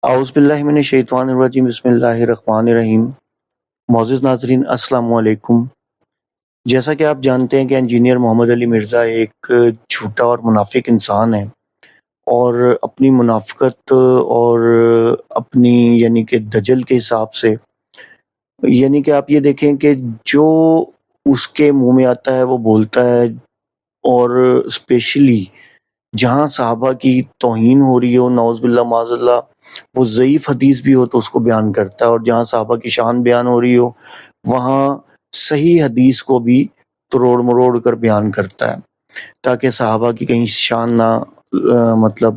اعوذ باللہ من الشیطان الرجیم بسم اللہ الرحمن الرحیم۔ معزز ناظرین السلام علیکم۔ جیسا کہ آپ جانتے ہیں کہ انجینئر محمد علی مرزا ایک جھوٹا اور منافق انسان ہے، اور اپنی منافقت اور اپنی یعنی کہ دجل کے حساب سے یعنی کہ آپ یہ دیکھیں کہ جو اس کے منہ میں آتا ہے وہ بولتا ہے، اور اسپیشلی جہاں صحابہ کی توہین ہو رہی ہو، نعوذ باللہ معاذ اللہ، وہ ضعیف حدیث بھی ہو تو اس کو بیان کرتا ہے، اور جہاں صحابہ کی شان بیان ہو رہی ہو وہاں صحیح حدیث کو بھی تروڑ مروڑ کر بیان کرتا ہے تاکہ صحابہ کی کہیں شان نہ مطلب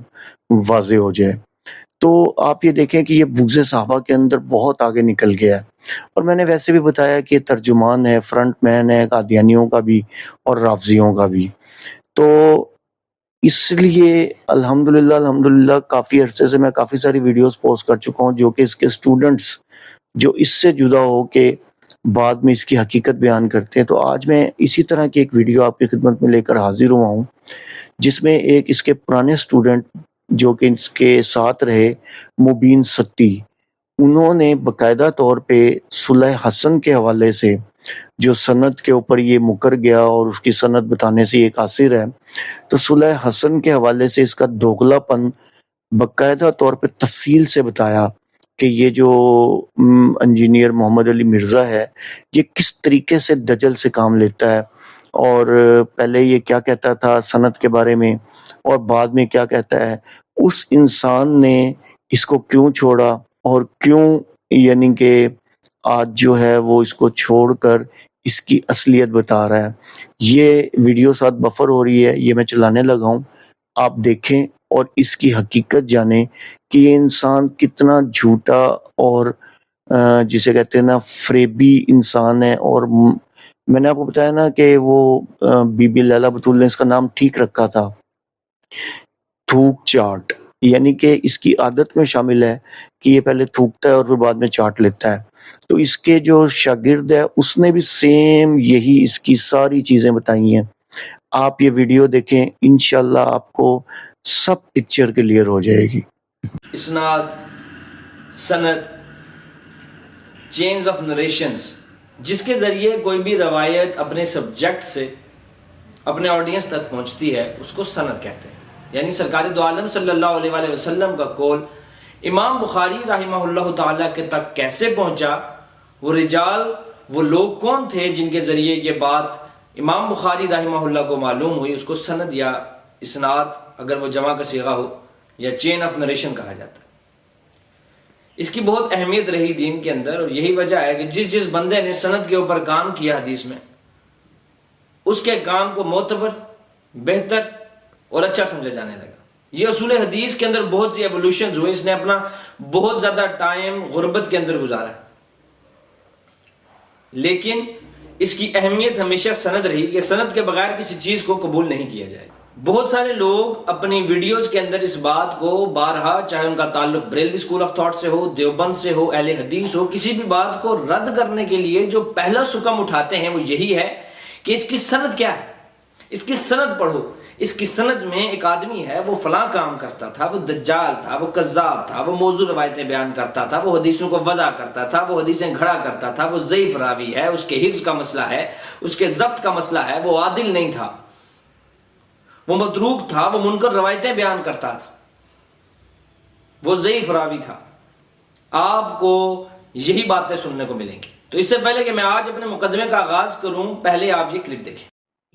واضح ہو جائے۔ تو آپ یہ دیکھیں کہ یہ بغض صحابہ کے اندر بہت آگے نکل گیا ہے، اور میں نے ویسے بھی بتایا کہ یہ ترجمان ہے، فرنٹ مین ہے قادیانیوں کا بھی اور رافضیوں کا بھی۔ تو اس لیے الحمدللہ کافی عرصے سے میں کافی ساری ویڈیوز پوسٹ کر چکا ہوں جو کہ اس کے اسٹوڈنٹس جو اس سے جدا ہو کے بعد میں اس کی حقیقت بیان کرتے ہیں۔ تو آج میں اسی طرح کی ایک ویڈیو آپ کی خدمت میں لے کر حاضر ہوا ہوں، جس میں ایک اس کے پرانے اسٹوڈنٹ جو کہ اس کے ساتھ رہے، مبین ستی، انہوں نے باقاعدہ طور پہ صلح حسن کے حوالے سے، جو سند کے اوپر یہ مکر گیا اور اس کی سند بتانے سے یہ قاصر ہے، تو صلح حسن کے حوالے سے اس کا دوغلا پن باقاعدہ طور پہ تفصیل سے بتایا کہ یہ جو انجینئر محمد علی مرزا ہے یہ کس طریقے سے دجل سے کام لیتا ہے، اور پہلے یہ کیا کہتا تھا سند کے بارے میں اور بعد میں کیا کہتا ہے، اس انسان نے اس کو کیوں چھوڑا اور کیوں یعنی کہ آج جو ہے وہ اس کو چھوڑ کر اس کی اصلیت بتا رہا ہے۔ یہ ویڈیو ساتھ بفر ہو رہی ہے، یہ میں چلانے لگا ہوں، آپ دیکھیں اور اس کی حقیقت جانیں کہ یہ انسان کتنا جھوٹا اور جسے کہتے ہیں نا فریبی انسان ہے۔ اور میں نے آپ کو بتایا نا کہ وہ بی بی لیلا بطول نے اس کا نام ٹھیک رکھا تھا، تھوک چاٹ، یعنی کہ اس کی عادت میں شامل ہے کہ یہ پہلے تھوکتا ہے اور پھر بعد میں چاٹ لیتا ہے۔ تو اس کے جو شاگرد ہے اس نے بھی سیم یہی اس کی ساری چیزیں بتائی ہیں۔ آپ یہ ویڈیو دیکھیں، انشاءاللہ آپ کو سب پکچر کلیئر ہو جائے گی۔ اسناد، سند، چینز آف نریشنز، جس کے ذریعے کوئی بھی روایت اپنے سبجیکٹ سے اپنے آڈینس تک پہنچتی ہے اس کو سند کہتے ہیں۔ یعنی سرکار دو عالم صلی اللہ علیہ وآلہ وسلم کا قول امام بخاری رحمہ اللہ تعالیٰ کے تک کیسے پہنچا، وہ رجال، وہ لوگ کون تھے جن کے ذریعے یہ بات امام بخاری رحمہ اللہ کو معلوم ہوئی، اس کو سند یا اسناد اگر وہ جمع کا صیغہ ہو یا چین آف نریشن کہا جاتا ہے۔ اس کی بہت اہمیت رہی دین کے اندر، اور یہی وجہ ہے کہ جس بندے نے سند کے اوپر کام کیا حدیث میں، اس کے کام کو معتبر، بہتر اور اچھا سمجھا جانے لگا۔ یہ اصول حدیث کے اندر بہت سی ایولیوشنز ہوئے، اس نے اپنا بہت زیادہ ٹائم غربت کے اندر گزارا، لیکن اس کی اہمیت ہمیشہ سند رہی کہ سند کے بغیر کسی چیز کو قبول نہیں کیا جائے۔ بہت سارے لوگ اپنی ویڈیوز کے اندر اس بات کو بارہا، چاہے ان کا تعلق بریلوی اسکول آف تھاٹ سے ہو، دیوبند سے ہو، اہل حدیث ہو، کسی بھی بات کو رد کرنے کے لیے جو پہلا سکم اٹھاتے ہیں وہ یہی ہے کہ اس کی سند کیا ہے، اس کی سند پڑھو۔ اس کی سند میں ایک آدمی ہے، وہ فلاں کام کرتا تھا، وہ دجال تھا، وہ کذاب تھا، وہ موضوع روایتیں بیان کرتا تھا، وہ حدیثوں کو وضع کرتا تھا، وہ حدیثیں گھڑا کرتا تھا، وہ ضعیف راوی ہے، اس کے حفظ کا مسئلہ ہے، اس کے ضبط کا مسئلہ ہے، وہ عادل نہیں تھا، وہ متروک تھا، وہ منکر روایتیں بیان کرتا تھا، وہ ضعیف راوی تھا۔ آپ کو یہی باتیں سننے کو ملیں گی۔ تو اس سے پہلے کہ میں آج اپنے مقدمے کا آغاز کروں، پہلے آپ یہ کلپ دیکھیں۔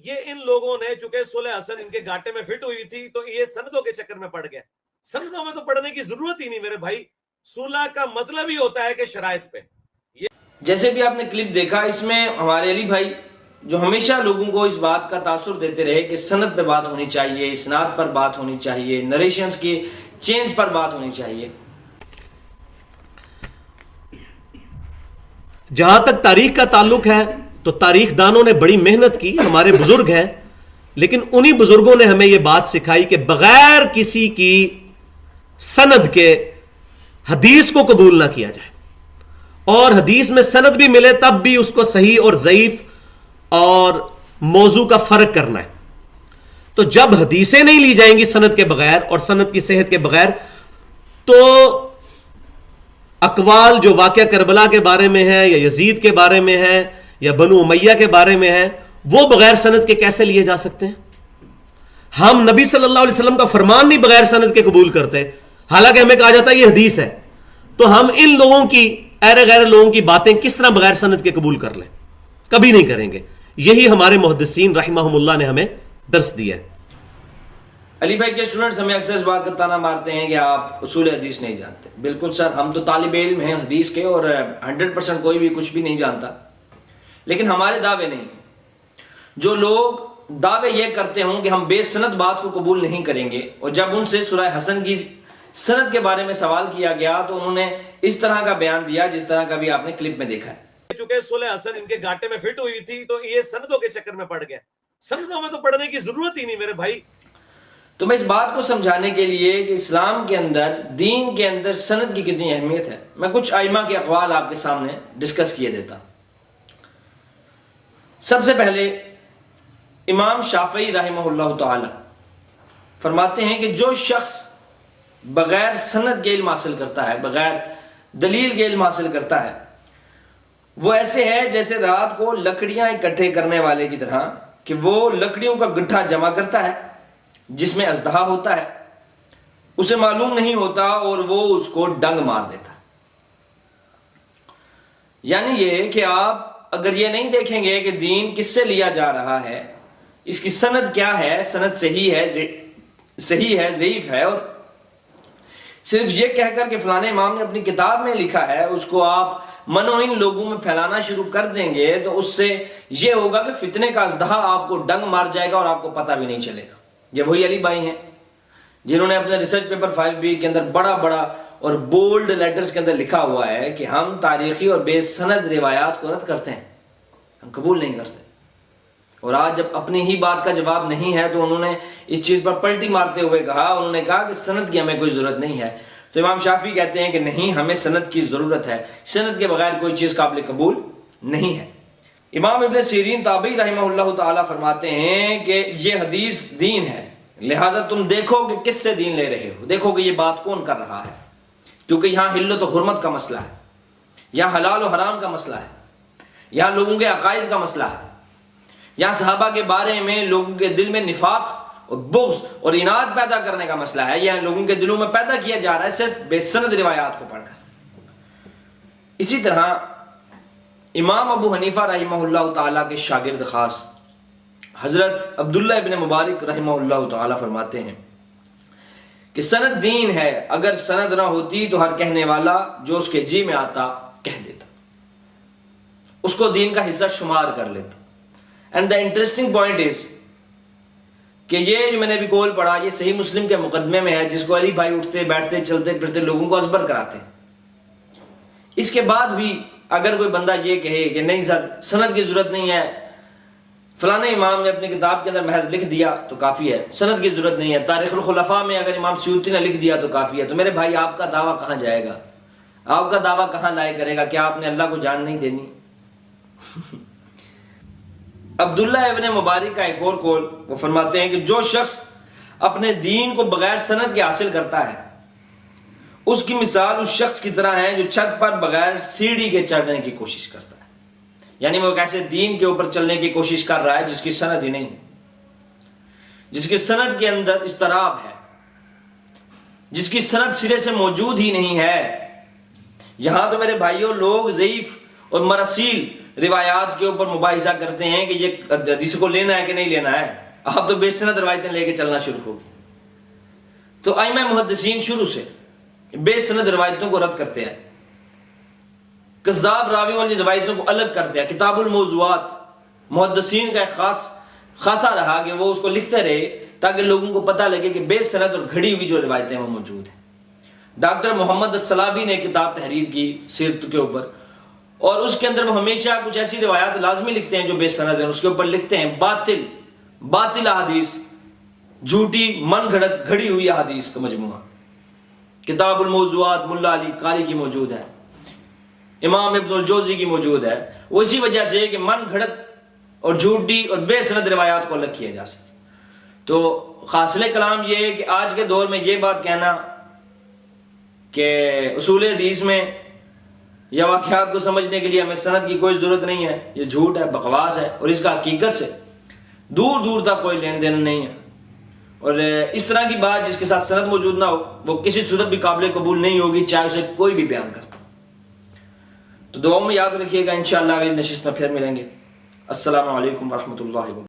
یہ ان لوگوں نے چونکہ صلح حسن ان کے گھاٹے میں فٹ ہوئی تھی تو یہ سندوں کے چکر میں پڑ گئے۔ سندوں میں تو پڑھنے کی ضرورت ہی نہیں میرے بھائی، صلح کا مطلب ہی ہوتا ہے کہ شرائط پہ۔ جیسے بھی آپ نے کلپ دیکھا، اس میں ہمارے علی بھائی جو ہمیشہ لوگوں کو اس بات کا تاثر دیتے رہے کہ سند پہ بات ہونی چاہیے، اسناد پر بات ہونی چاہیے، نریشنز کی چینز پر بات ہونی چاہیے۔ جہاں تک تاریخ کا تعلق ہے تو تاریخ دانوں نے بڑی محنت کی، ہمارے بزرگ ہیں، لیکن انہی بزرگوں نے ہمیں یہ بات سکھائی کہ بغیر کسی کی سند کے حدیث کو قبول نہ کیا جائے، اور حدیث میں سند بھی ملے تب بھی اس کو صحیح اور ضعیف اور موضوع کا فرق کرنا ہے۔ تو جب حدیثیں نہیں لی جائیں گی سند کے بغیر اور سند کی صحت کے بغیر، تو اقوال جو واقعہ کربلا کے بارے میں ہے یا یزید کے بارے میں ہے یا بنو امیہ کے بارے میں ہے وہ بغیر سند کے کیسے لیے جا سکتے ہیں؟ ہم نبی صلی اللہ علیہ وسلم کا فرمان نہیں بغیر سند کے قبول کرتے، حالانکہ ہمیں کہا جاتا ہے یہ حدیث ہے. تو ہم ان لوگوں کی ایرے غیر لوگوں کی باتیں کس طرح بغیر سند کے قبول کر لیں؟ کبھی نہیں کریں گے. یہی ہمارے محدثین رحمہم اللہ نے ہمیں درس دیا ہے. علی بھائی کے اسٹوڈنٹس ہمیں اکثر اس بات کا تانا مارتے ہیں کہ آپ اصول حدیث نہیں جانتے. بالکل سر، ہم تو طالب علم ہیں حدیث کے اور 100% کوئی بھی کچھ بھی نہیں جانتا، لیکن ہمارے دعوے نہیں ہیں. جو لوگ دعوے یہ کرتے ہوں کہ ہم بے سند بات کو قبول نہیں کریں گے، اور جب ان سے سورہ حسن کی سند کے بارے میں سوال کیا گیا تو انہوں نے اس طرح کا بیان دیا جس طرح کا بھی آپ نے کلپ میں دیکھا ہے. چونکہ سورہ حسن ان کے گھاٹے میں فٹ ہوئی تھی تو یہ سندوں کے چکر میں پڑ گئے. سندوں میں تو پڑھنے کی ضرورت ہی نہیں میرے بھائی. تو میں اس بات کو سمجھانے کے لیے کہ اسلام کے اندر، دین کے اندر سند کی کتنی اہمیت ہے، میں کچھ ائمہ کے اقوال آپ کے سامنے ڈسکس کیے دیتا. سب سے پہلے امام شافعی رحمہ اللہ تعالی فرماتے ہیں کہ جو شخص بغیر سند کے علم حاصل کرتا ہے، بغیر دلیل کے علم حاصل کرتا ہے، وہ ایسے ہے جیسے رات کو لکڑیاں اکٹھے کرنے والے کی طرح کہ وہ لکڑیوں کا گٹھا جمع کرتا ہے جس میں اژدہا ہوتا ہے، اسے معلوم نہیں ہوتا اور وہ اس کو ڈنگ مار دیتا. یعنی یہ کہ آپ اگر یہ نہیں دیکھیں گے کہ دین کس سے لیا جا رہا ہے، اس کی سند کیا ہے، سند صحیح ہے ضعیف ہے، اور صرف یہ کہہ کر کہ فلاں امام نے اپنی کتاب میں لکھا ہے اس کو آپ منوہین لوگوں میں پھیلانا شروع کر دیں گے تو اس سے یہ ہوگا کہ فتنے کا اژدہا آپ کو ڈنگ مار جائے گا اور آپ کو پتہ بھی نہیں چلے گا. یہ وہی علی بھائی ہیں جنہوں نے اپنے ریسرچ پیپر 5B کے اندر بڑا بڑا اور بولڈ لیٹرز کے اندر لکھا ہوا ہے کہ ہم تاریخی اور بے سند روایات کو رد کرتے ہیں، ہم قبول نہیں کرتے. اور آج جب اپنی ہی بات کا جواب نہیں ہے تو انہوں نے اس چیز پر پلٹی مارتے ہوئے کہا، انہوں نے کہا کہ سند کی ہمیں کوئی ضرورت نہیں ہے. تو امام شافعی کہتے ہیں کہ نہیں، ہمیں سند کی ضرورت ہے، سند کے بغیر کوئی چیز قابل قبول نہیں ہے. امام ابن سیرین تابعی رحمہ اللہ تعالی فرماتے ہیں کہ یہ حدیث دین ہے، لہٰذا تم دیکھو کہ کس سے دین لے رہے ہو، دیکھو کہ یہ بات کون کر رہا ہے، کیونکہ یہاں حلت و حرمت کا مسئلہ ہے، یہاں حلال و حرام کا مسئلہ ہے، یہاں لوگوں کے عقائد کا مسئلہ ہے، یہاں صحابہ کے بارے میں لوگوں کے دل میں نفاق اور بغض اور اناد پیدا کرنے کا مسئلہ ہے. یہ لوگوں کے دلوں میں پیدا کیا جا رہا ہے صرف بے سند روایات کو پڑھ کر. اسی طرح امام ابو حنیفہ رحمہ اللہ تعالیٰ کے شاگرد خاص حضرت عبداللہ ابن مبارک رحمہ اللہ تعالیٰ فرماتے ہیں کہ سند دین ہے، اگر سند نہ ہوتی تو ہر کہنے والا جو اس کے جی میں آتا کہہ دیتا، اس کو دین کا حصہ شمار کر لیتا. And the interesting point is کہ یہ جو میں نے ابھی قول پڑھا یہ صحیح مسلم کے مقدمے میں ہے، جس کو علی بھائی اٹھتے بیٹھتے چلتے پھرتے لوگوں کو ازبر کراتے ہیں. اس کے بعد بھی اگر کوئی بندہ یہ کہے کہ نہیں سر سند کی ضرورت نہیں ہے، فلاں امام نے اپنی کتاب کے اندر محض لکھ دیا تو کافی ہے، سند کی ضرورت نہیں ہے، تاریخ الخلفاء میں اگر امام سیوطی نے لکھ دیا تو کافی ہے، تو میرے بھائی آپ کا دعویٰ کہاں جائے گا؟ آپ کا دعویٰ کہاں لائے کرے گا؟ کیا آپ نے اللہ کو جان نہیں دینی؟ عبداللہ ابن مبارک کا ایک اور قول، وہ فرماتے ہیں کہ جو شخص اپنے دین کو بغیر سند کے حاصل کرتا ہے اس کی مثال اس شخص کی طرح ہے جو چھت پر بغیر سیڑھی کے چڑھنے کی کوشش کرتا ہے. یعنی وہ ایک ایسے دین کے اوپر چلنے کی کوشش کر رہا ہے جس کی سند ہی نہیں ہے، جس کی سند کے اندر اضطراب ہے، جس کی سند سرے سے موجود ہی نہیں ہے. یہاں تو میرے بھائیوں لوگ ضعیف اور مرسیل روایات کے اوپر مباحثہ کرتے ہیں کہ یہ حدیث کو لینا ہے کہ نہیں لینا ہے. آپ تو بے سند روایتیں لے کے چلنا شروع ہو. تو ائمہ محدثین شروع سے بے سند روایتوں کو رد کرتے ہیں، کذاب راویوں والی روایتوں کو الگ کرتے ہیں. کتاب الموضوعات محدثین کا ایک خاصا رہا کہ وہ اس کو لکھتے رہے تاکہ لوگوں کو پتہ لگے کہ بے سند اور گھڑی ہوئی جو روایتیں وہ موجود ہیں. ڈاکٹر محمد السلابی نے کتاب تحریر کی سیرت کے اوپر، اور اس کے اندر وہ ہمیشہ کچھ ایسی روایات لازمی لکھتے ہیں جو بے سند ہیں. اس کے اوپر لکھتے ہیں باطل احادیث، جھوٹی من گھڑت گھڑی ہوئی احادیث کا مجموعہ. کتاب الموضوعات ملا علی قاری کی موجود ہے، امام ابن الجوزی کی موجود ہے. وہ اسی وجہ سے کہ من گھڑت اور جھوٹی اور بے سند روایات کو الگ کیا جا سکے. تو حاصل کلام یہ ہے کہ آج کے دور میں یہ بات کہنا کہ اصول حدیث میں یا واقعات کو سمجھنے کے لیے ہمیں سند کی کوئی ضرورت نہیں ہے. یہ جھوٹ ہے, بکواس ہے, اور اس کا حقیقت سے دور دور تک کوئی لین دین نہیں ہے. اور اس طرح کی بات جس کے ساتھ سند موجود نہ ہو وہ کسی صورت بھی قابل قبول نہیں ہوگی, چاہے اسے کوئی بھی بیان کرتا. تو دعاؤں میں یاد رکھیے گا. انشاءاللہ اگلی نشست میں پھر ملیں گے. السلام علیکم ورحمۃ اللہ وبرکاتہ.